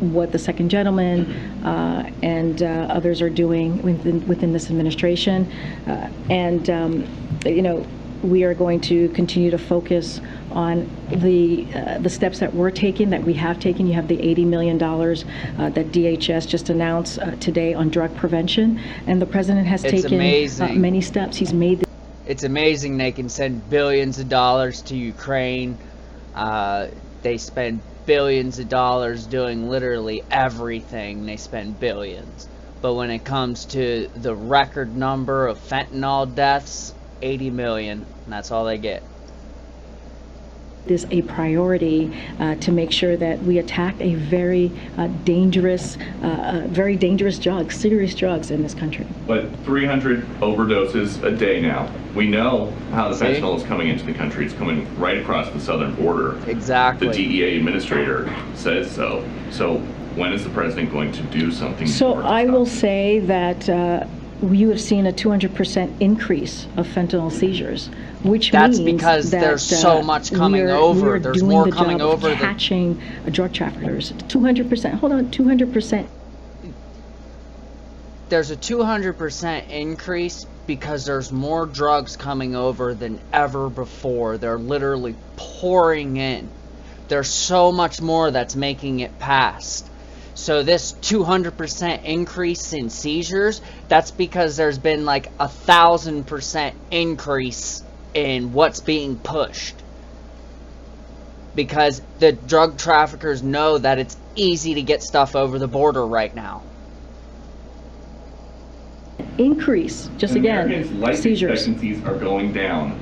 what the second gentleman and others are doing within this administration. We are going to continue to focus on the steps that we're taking, that we have taken. You have the $80 million that DHS just announced today on drug prevention, and the president has taken many steps. He's made. It's amazing they can send billions of dollars to Ukraine. They spend billions of dollars doing literally everything. They spend billions. But when it comes to the record number of fentanyl deaths, 80 million, and that's all they get. Is a priority to make sure that we attack a very dangerous drugs, serious drugs in this country. But 300 overdoses a day now. We know how the fentanyl is coming into the country. It's coming right across the southern border. Exactly. The DEA administrator says so. So when is the president going to do something? So I will say that you have seen a 200% increase of fentanyl seizures, which that's means because that there's so much coming over. There's more coming over. Catching drug traffickers. 200%. Hold on, 200%. There's a 200% increase because there's more drugs coming over than ever before. They're literally pouring in. There's so much more that's making it past. So this 200% increase in seizures, that's because there's been like 1,000% increase in what's being pushed. Because the drug traffickers know that it's easy to get stuff over the border right now. Increase, just again, Americans' life seizures. expectancies are going down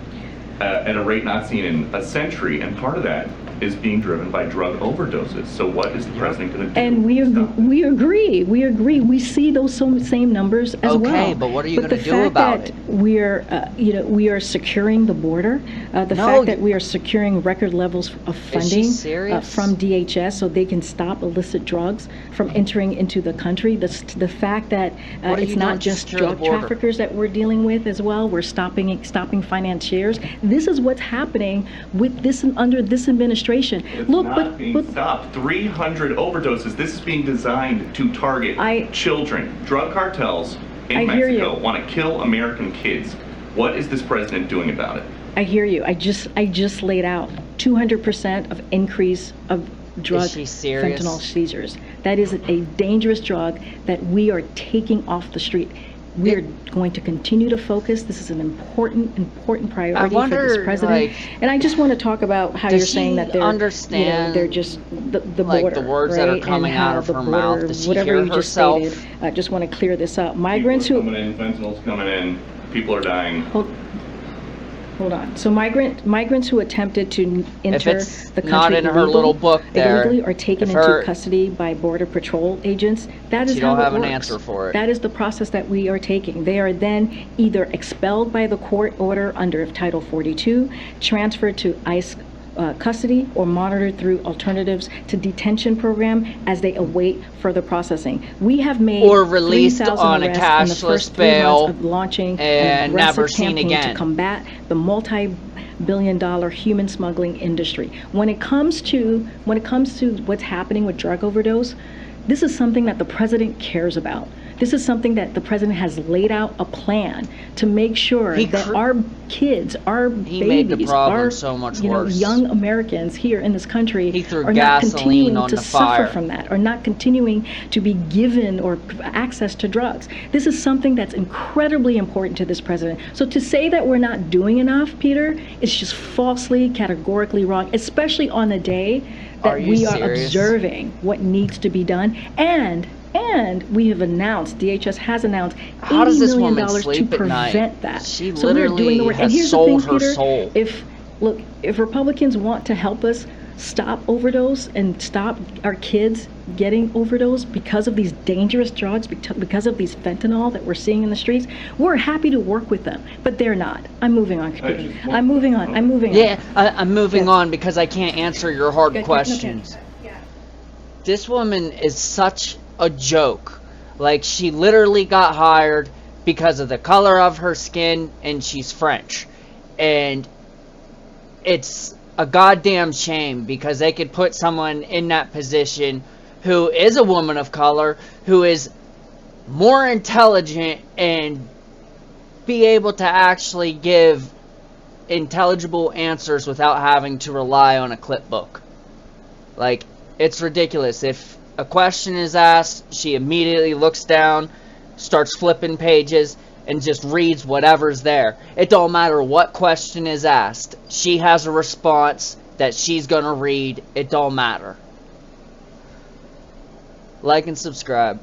at a rate not seen in a century, and part of that is being driven by drug overdoses. So what is the president going to do? And we agree. We see those same numbers as well. Okay, but what are you going to do about it? We are securing the border. The fact that we are securing record levels of funding from DHS so they can stop illicit drugs from entering into the country. The fact that it's not just drug traffickers that we're dealing with as well. We're stopping financiers. This is what's happening with this under this administration. It's not being stopped. 300 overdoses. This is being designed to target children. Drug cartels in Mexico want to kill American kids. What is this president doing about it? I hear you. I just laid out 200% of increase of drug fentanyl seizures. That is a dangerous drug that we are taking off the street. We're going to continue to focus. This is an important priority for this president. And I just want to talk about how you're saying that they're just the border, the words that are coming out of her mouth. Does she hear herself? Just stated. I just want to clear this up. Migrants who fentanyl's coming in. People are dying. Hold on. So migrants who attempted to enter the country not in her little book there, illegally are taken into custody by Border Patrol agents. That is how it works. You don't have an answer for it. That is the process that we are taking. They are then either expelled by the court order under Title 42, transferred to ICE custody, or monitored through alternatives to detention program as they await further processing. We have made or released on a cashless in the first 3 bail months of launching and an aggressive never seen campaign again to combat the multi-billion-dollar human smuggling industry. When it comes to what's happening with drug overdose, this is something that the president cares about. This is something that the president has laid out a plan to make sure that our kids, our babies, our young Americans here in this country are not continuing to suffer from that, are not continuing to be given or access to drugs. This is something that's incredibly important to this president. So to say that we're not doing enough, Peter, is just falsely, categorically wrong, especially on the day that we are observing what needs to be done. And we have announced, DHS has announced $80 million to prevent that. She so we're doing the work. And here's the thing, Peter, soul. if Republicans want to help us stop overdose and stop our kids getting overdose because of these dangerous drugs, because of these fentanyl that we're seeing in the streets, we're happy to work with them. But they're not. I'm moving on. I'm moving on. I'm moving on because I can't answer your hard questions. This woman is such a joke. Like, she literally got hired because of the color of her skin, and she's French. And it's a goddamn shame because they could put someone in that position who is a woman of color, who is more intelligent and be able to actually give intelligible answers without having to rely on a clipbook. Like, it's ridiculous. If a question is asked, she immediately looks down, starts flipping pages, and just reads whatever's there. It don't matter what question is asked. She has a response that she's gonna read. It don't matter. Like and subscribe.